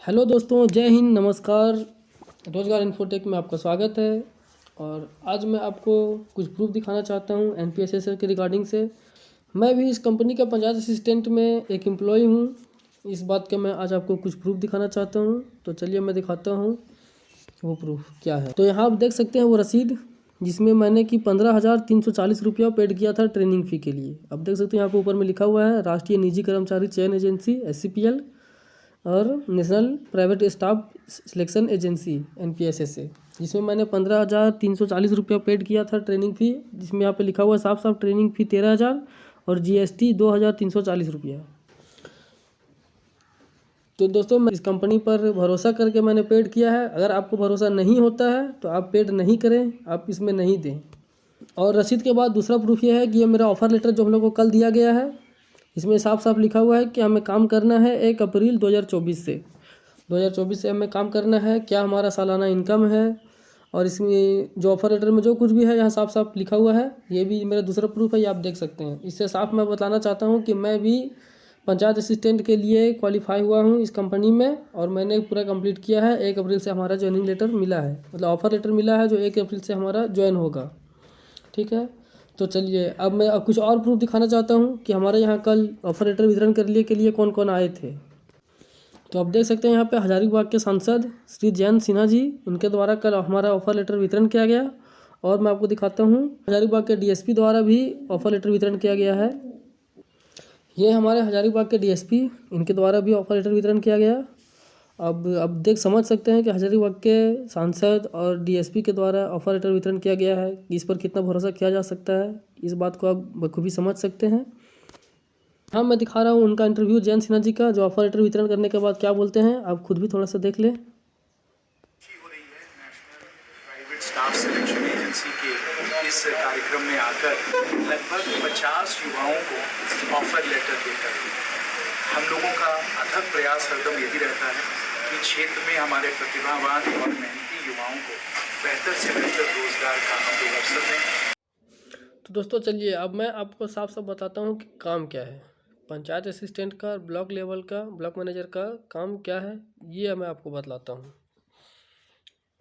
Hello दोस्तों, जय हिंद, नमस्कार। रोजगार इन्फोटेक में आपका स्वागत है। और आज मैं आपको कुछ प्रूफ दिखाना चाहता हूँ एनपीएसएस के रिगार्डिंग से। मैं भी इस कंपनी का पंचायत असिस्टेंट में एक एम्प्लॉय हूँ। इस बात का मैं आज आपको कुछ प्रूफ दिखाना चाहता हूँ। तो चलिए मैं दिखाता हूँ वो प्रूफ क्या है। तो यहाँ आप देख सकते हैं वो रसीद, जिसमें मैंने कि 15,340 रुपया पेड किया था ट्रेनिंग फ़ी के लिए। अब देख सकते हैं यहाँ पे ऊपर में लिखा हुआ है राष्ट्रीय निजी कर्मचारी चयन एजेंसी SCPL और national private staff selection agency NPSSA, जिसमें मैंने 15,340 रुपया पेड किया था ट्रेनिंग फ़ी, जिसमें यहाँ पे लिखा हुआ साफ साफ ट्रेनिंग फ़ी 13,000 और GST 2,340 रुपया। तो दोस्तों, मैं इस कंपनी पर भरोसा करके मैंने पेड किया है। अगर आपको भरोसा नहीं होता है तो आप पेड नहीं करें, आप इसमें नहीं दें। और रसीद के बाद दूसरा प्रूफ ये है कि ये मेरा ऑफ़र लेटर जो हम लोग को कल दिया गया है, इसमें साफ साफ लिखा हुआ है कि हमें काम करना है 1 अप्रैल 2024 से 2024 से हमें काम करना है। क्या हमारा सालाना इनकम है, और इसमें जो ऑफर लेटर में जो कुछ भी है यहाँ साफ साफ लिखा हुआ है। ये भी मेरा दूसरा प्रूफ है, ये आप देख सकते हैं। इससे साफ मैं बताना चाहता हूँ कि मैं भी पंचायत असिस्टेंट के लिए क्वालिफाई हुआ हूँ इस कंपनी में, और मैंने पूरा कंप्लीट किया है। 1 अप्रैल से हमारा ज्वाइनिंग लेटर मिला है, मतलब ऑफर लेटर मिला है जो 1 अप्रैल से हमारा ज्वाइन होगा। ठीक है, तो चलिए अब मैं कुछ और प्रूफ दिखाना चाहता हूँ कि हमारे यहाँ कल ऑफर लेटर वितरण करने के लिए कौन कौन आए थे। तो आप देख सकते हैं यहाँ पे हजारीबाग के सांसद श्री जयंत सिन्हा जी, उनके द्वारा कल हमारा ऑफर लेटर वितरण किया गया। और मैं आपको दिखाता हूँ हजारीबाग के DSP द्वारा भी ऑफर लेटर वितरण किया गया है। ये हमारे हजारीबाग के DSP, इनके द्वारा भी ऑफर लेटर वितरण किया गया। अब देख समझ सकते हैं कि हजारीबाग के सांसद और DSP के द्वारा ऑफर लेटर वितरण किया गया है, इस पर कितना भरोसा किया जा सकता है। इस बात को आप बखूबी समझ सकते हैं। हाँ, मैं दिखा रहा हूँ उनका इंटरव्यू जयंत सिन्हा जी का, जो ऑफर लेटर वितरण करने के बाद क्या बोलते हैं, आप खुद भी थोड़ा सा देख लें। हो रही है national private staff selection agency के इस कार्यक्रम में आकर लगभग 50 युवाओं को ऑफर लेटर देकर हम लोगों का अथक प्रयास हरदम यही रहता है कि क्षेत्र में हमारे प्रतिभावान और मेहनती युवाओं को बेहतर से बेहतर रोजगार का हम लोग अवसर दें। तो दोस्तों चलिए अब मैं आपको साफ साफ बताता हूँ कि काम क्या है पंचायत असिस्टेंट का, ब्लॉक लेवल का, ब्लॉक मैनेजर का काम क्या है, ये मैं आपको बतलाता हूँ।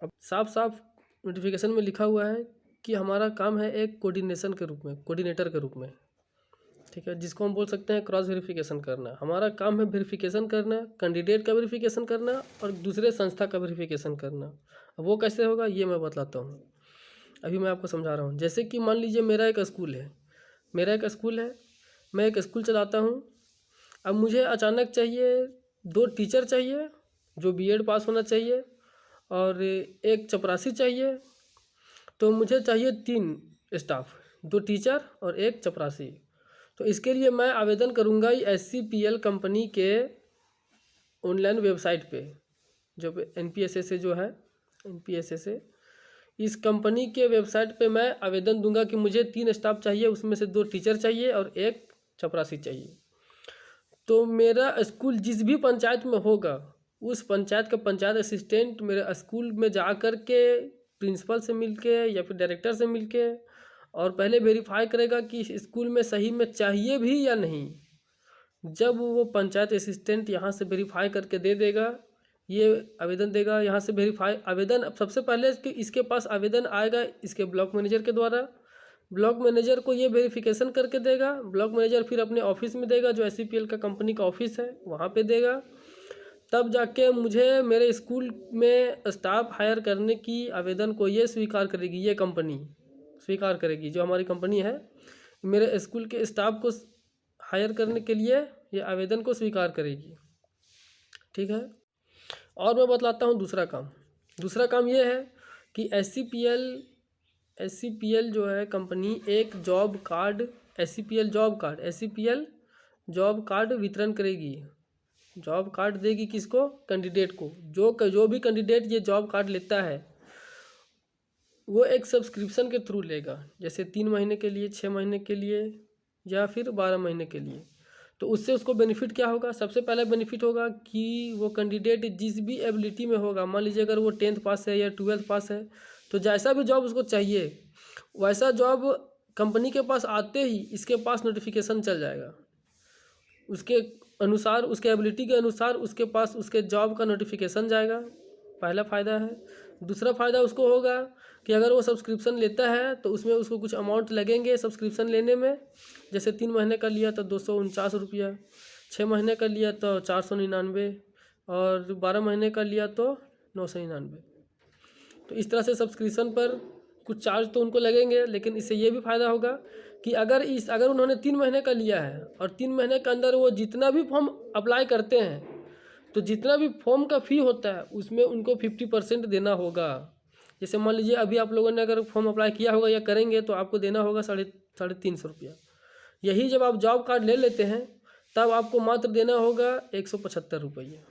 अब साफ साफ नोटिफिकेशन में लिखा हुआ है कि हमारा काम है एक कोऑर्डिनेशन के रूप में, कोऑर्डिनेटर के रूप में। ठीक है, जिसको हम बोल सकते हैं क्रॉस वेरिफिकेशन करना। हमारा काम है वेरिफिकेशन करना, कैंडिडेट का वेरिफिकेशन करना और दूसरे संस्था का वेरिफिकेशन करना। अब वो कैसे होगा ये मैं बतलाता हूँ, अभी मैं आपको समझा रहा हूँ। जैसे कि मान लीजिए मेरा एक स्कूल है, मैं एक स्कूल चलाता हूँ। अब मुझे अचानक चाहिए 2 टीचर चाहिए जो B.Ed पास होना चाहिए, और एक चपरासी चाहिए। तो मुझे चाहिए 3 स्टाफ, 2 टीचर और एक चपरासी। तो इसके लिए मैं आवेदन करूँगा SCPL कंपनी के ऑनलाइन वेबसाइट पे, जो NPSSA जो है NPSSA, इस कंपनी के वेबसाइट पे मैं आवेदन दूंगा कि मुझे 3 स्टाफ चाहिए, उसमें से 2 टीचर चाहिए और एक चपरासी चाहिए। तो मेरा स्कूल जिस भी पंचायत में होगा, उस पंचायत का पंचायत असिस्टेंट मेरे स्कूल में जा कर के प्रिंसिपल से मिल के या फिर डायरेक्टर से मिल के और पहले वेरीफाई करेगा कि स्कूल में सही में चाहिए भी या नहीं। जब वो पंचायत असिस्टेंट यहाँ से वेरीफाई करके दे देगा, ये आवेदन देगा यहाँ से वेरीफाई आवेदन, सबसे पहले इसके पास आवेदन आएगा इसके ब्लॉक मैनेजर के द्वारा। ब्लॉक मैनेजर को ये वेरिफिकेशन करके देगा। ब्लॉक मैनेजर फिर अपने ऑफिस में देगा, जो SCPL का कंपनी का ऑफिस है वहाँ पे देगा। तब जाके मुझे मेरे स्कूल में स्टाफ हायर करने की आवेदन को ये स्वीकार करेगी, ये कंपनी स्वीकार करेगी, जो हमारी कंपनी है मेरे स्कूल के स्टाफ को हायर करने के लिए ये आवेदन को स्वीकार करेगी। ठीक है, और मैं बतलाता हूँ दूसरा काम ये है कि SCPL जो है कंपनी एक job card SCPL job card वितरण करेगी। जॉब कार्ड देगी किसको? कैंडिडेट को। जो भी कैंडिडेट ये जॉब कार्ड लेता है वो एक सब्सक्रिप्शन के थ्रू लेगा, जैसे 3 महीने के लिए, 6 महीने के लिए या फिर 12 महीने के लिए। तो उससे उसको बेनिफिट क्या होगा? सबसे पहला बेनिफिट होगा कि वो कैंडिडेट जिस भी एबिलिटी में होगा, मान लीजिए अगर वो 10th पास है या 12th पास है, तो जैसा भी जॉब उसको चाहिए वैसा जॉब कंपनी के पास आते ही इसके पास नोटिफिकेशन चल जाएगा, उसके अनुसार, उसके एबिलिटी के अनुसार उसके पास उसके जॉब का नोटिफिकेशन जाएगा, पहला फ़ायदा है। दूसरा फ़ायदा उसको होगा कि अगर वो सब्सक्रिप्शन लेता है तो उसमें उसको कुछ अमाउंट लगेंगे सब्सक्रिप्शन लेने में। जैसे 3 महीने का लिया तो 249 रुपया, 6 महीने का लिया तो 499 और 12 महीने का लिया तो 999। तो इस तरह से सब्सक्रिप्शन पर कुछ चार्ज तो उनको लगेंगे, लेकिन इससे ये भी फ़ायदा होगा कि अगर उन्होंने 3 महीने का लिया है और 3 महीने के अंदर वो जितना भी फॉर्म अप्लाई करते हैं, तो जितना भी फॉर्म का फ़ी होता है उसमें उनको 50% देना होगा। जैसे मान लीजिए अभी आप लोगों ने अगर फॉर्म अप्लाई किया होगा या करेंगे तो आपको देना होगा 350 रुपया। यही जब आप जॉब कार्ड ले लेते हैं तब आपको मात्र देना होगा 175 रुपये।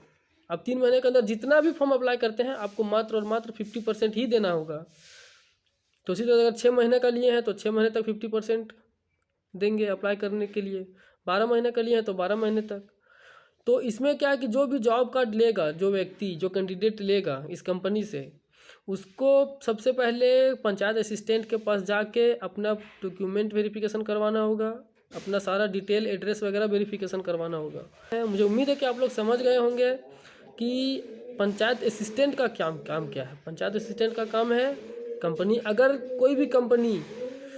अब 3 महीने के अंदर जितना भी फॉर्म अप्लाई करते हैं आपको मात्र और मात्र 50% ही देना होगा। तो इसी तरह अगर 6 महीने का लिए हैं तो 6 महीने तक 50% देंगे अप्लाई करने के लिए, 12 महीने का लिए हैं तो 12 महीने तक। तो इसमें क्या है कि जो भी जॉब कार्ड लेगा, जो व्यक्ति जो कैंडिडेट लेगा इस कंपनी से, उसको सबसे पहले पंचायत असिस्टेंट के पास जाके अपना डॉक्यूमेंट वेरिफिकेशन करवाना होगा, अपना सारा डिटेल एड्रेस वगैरह वेरिफिकेशन करवाना होगा। मुझे उम्मीद है कि आप लोग समझ गए होंगे कि पंचायत असिस्टेंट का काम क्या है। पंचायत असिस्टेंट का काम है कंपनी, अगर कोई भी कंपनी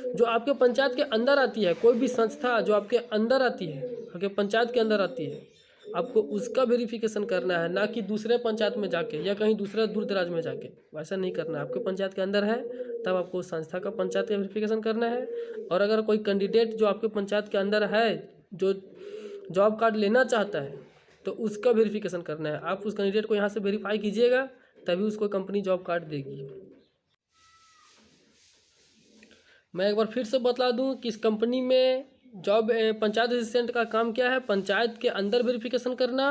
जो आपके पंचायत के अंदर आती है, कोई भी संस्था जो आपके अंदर आती है, आपके पंचायत के अंदर आती है, आपको उसका वेरिफिकेशन करना है, ना कि दूसरे पंचायत में जाके या कहीं दूसरे दूर दराज में जाके। वैसा नहीं करना है। आपके पंचायत के अंदर है तब आपको उस संस्था का पंचायत का वेरिफिकेशन करना है। और अगर कोई कैंडिडेट जो आपके पंचायत के अंदर है जो जॉब कार्ड लेना चाहता है तो उसका वेरिफिकेशन करना है। आप उस कैंडिडेट को यहाँ से वेरीफाई कीजिएगा तभी उसको कंपनी जॉब कार्ड देगी। मैं एक बार फिर से बता दूं कि इस कंपनी में पंचायत असिस्टेंट का काम क्या है। पंचायत के अंदर वेरिफिकेशन करना,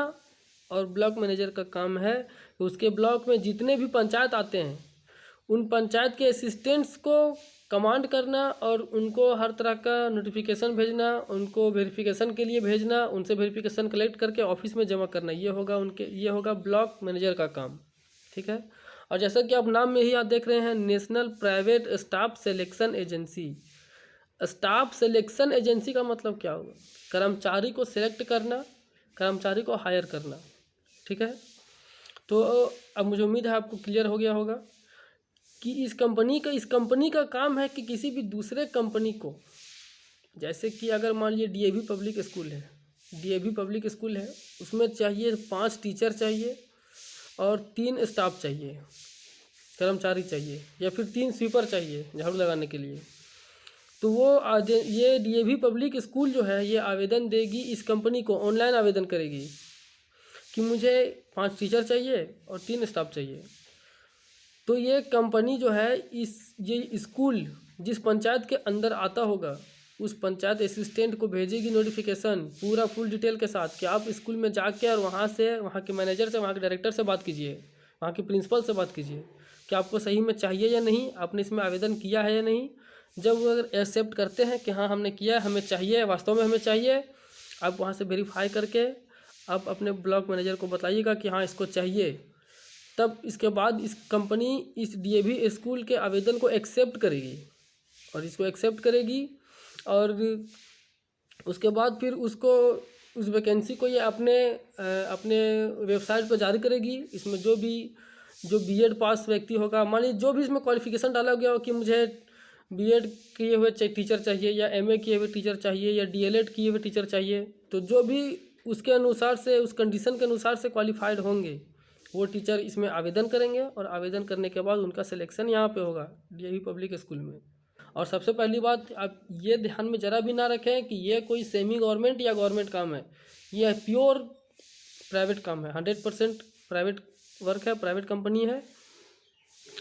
और ब्लॉक मैनेजर का काम है कि उसके ब्लॉक में जितने भी पंचायत आते हैं उन पंचायत के असिस्टेंट्स को कमांड करना और उनको हर तरह का नोटिफिकेशन भेजना, उनको वेरिफिकेशन के लिए भेजना, उनसे वेरिफिकेशन कलेक्ट करके ऑफिस में जमा करना। ये होगा ब्लॉक मैनेजर का काम, ठीक है। और जैसा कि आप नाम में ही आप देख रहे हैं, national private staff selection agency. Staff selection agency का मतलब क्या होगा? कर्मचारी को सिलेक्ट करना, कर्मचारी को हायर करना, ठीक है। तो अब मुझे उम्मीद है आपको क्लियर हो गया होगा कि इस कंपनी का काम है कि किसी भी दूसरे कंपनी को, जैसे कि अगर मान लीजिए डीएवी पब्लिक स्कूल है, उसमें चाहिए 5 टीचर चाहिए और 3 स्टाफ चाहिए, कर्मचारी चाहिए, या फिर 3 स्वीपर चाहिए झाड़ू लगाने के लिए। तो ये डीएवी पब्लिक स्कूल जो है ये आवेदन देगी इस कंपनी को, ऑनलाइन आवेदन करेगी कि मुझे 5 टीचर चाहिए और 3 स्टाफ चाहिए। तो ये कंपनी जो है ये स्कूल जिस पंचायत के अंदर आता होगा उस पंचायत असिस्टेंट को भेजेगी नोटिफिकेशन पूरा फुल डिटेल के साथ कि आप स्कूल में जाके और वहाँ के मैनेजर से, वहाँ के डायरेक्टर से बात कीजिए, वहाँ के प्रिंसिपल से बात कीजिए कि आपको सही में चाहिए या नहीं, आपने इसमें आवेदन किया है या नहीं। जब वो अगर एक्सेप्ट करते हैं कि हाँ हमने किया है, हमें चाहिए, वास्तव में हमें चाहिए, आप वहाँ से वेरीफाई करके आप अपने ब्लॉक मैनेजर को बताइएगा कि हाँ इसको चाहिए। तब इसके बाद इस कंपनी इस डीएवी स्कूल के आवेदन को एक्सेप्ट करेगी और इसको एक्सेप्ट करेगी और उसके बाद फिर उसको उस वैकेंसी को ये अपने वेबसाइट पर जारी करेगी। इसमें जो बीएड पास व्यक्ति होगा, मान लीजिए जो भी इसमें क्वालिफिकेशन डाला गया हो कि मुझे बीएड किए हुए टीचर चाहिए या एमए किए हुए टीचर चाहिए या डीएलएड किए हुए टीचर चाहिए, तो जो भी उसके अनुसार से, उस कंडीशन के अनुसार से क्वालिफाइड होंगे वो टीचर इसमें आवेदन करेंगे और आवेदन करने के बाद उनका सिलेक्शन यहाँ पे होगा डीएवी पब्लिक स्कूल में। और सबसे पहली बात आप ये ध्यान में ज़रा भी ना रखें कि ये कोई सेमी गवर्नमेंट या गवर्नमेंट काम है, ये प्योर प्राइवेट काम है, 100% प्राइवेट वर्क है, प्राइवेट कंपनी है,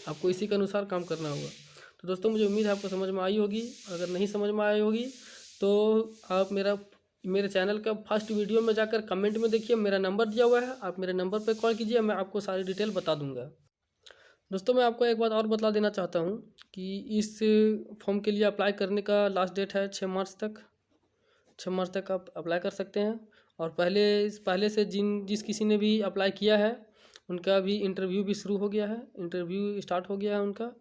आपको इसी के अनुसार काम करना होगा। तो दोस्तों मुझे उम्मीद है आपको समझ में आई होगी। अगर नहीं समझ में आई होगी तो आप मेरे चैनल का फर्स्ट वीडियो में जाकर कमेंट में देखिए, मेरा नंबर दिया हुआ है, आप मेरे नंबर पर कॉल कीजिए, मैं आपको सारी डिटेल बता दूंगा। दोस्तों मैं आपको एक बात और बता देना चाहता हूँ कि इस फॉर्म के लिए अप्लाई करने का लास्ट डेट है 6 मार्च तक। 6 मार्च तक आप अप्लाई कर सकते हैं। और पहले से जिस किसी ने भी अप्लाई किया है उनका भी इंटरव्यू भी शुरू हो गया है, इंटरव्यू स्टार्ट हो गया है उनका।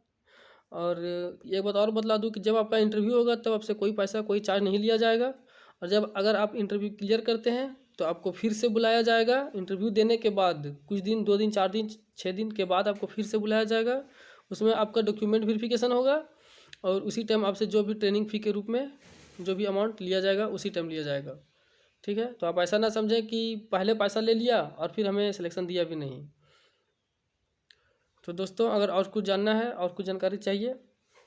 और एक बात और बतला दूँ कि जब आपका इंटरव्यू होगा तब आपसे कोई पैसा, कोई चार्ज नहीं लिया जाएगा। और अगर आप इंटरव्यू क्लियर करते हैं तो आपको फिर से बुलाया जाएगा। इंटरव्यू देने के बाद कुछ दिन, 2 दिन, 4 दिन, 6 दिन के बाद आपको फिर से बुलाया जाएगा। उसमें आपका डॉक्यूमेंट वेरिफिकेशन होगा और उसी टाइम आपसे जो भी ट्रेनिंग फ़ी के रूप में जो भी अमाउंट लिया जाएगा उसी टाइम लिया जाएगा। ठीक है, तो आप ऐसा ना समझें कि पहले पैसा ले लिया और फिर हमें सिलेक्शन दिया भी नहीं। तो दोस्तों, अगर और कुछ जानना है और कुछ जानकारी चाहिए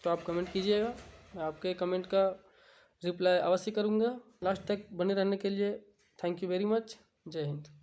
तो आप कमेंट कीजिएगा, मैं आपके कमेंट का रिप्लाई अवश्य करूँगा। लास्ट तक बने रहने के लिए थैंक यू वेरी मच। जय हिंद।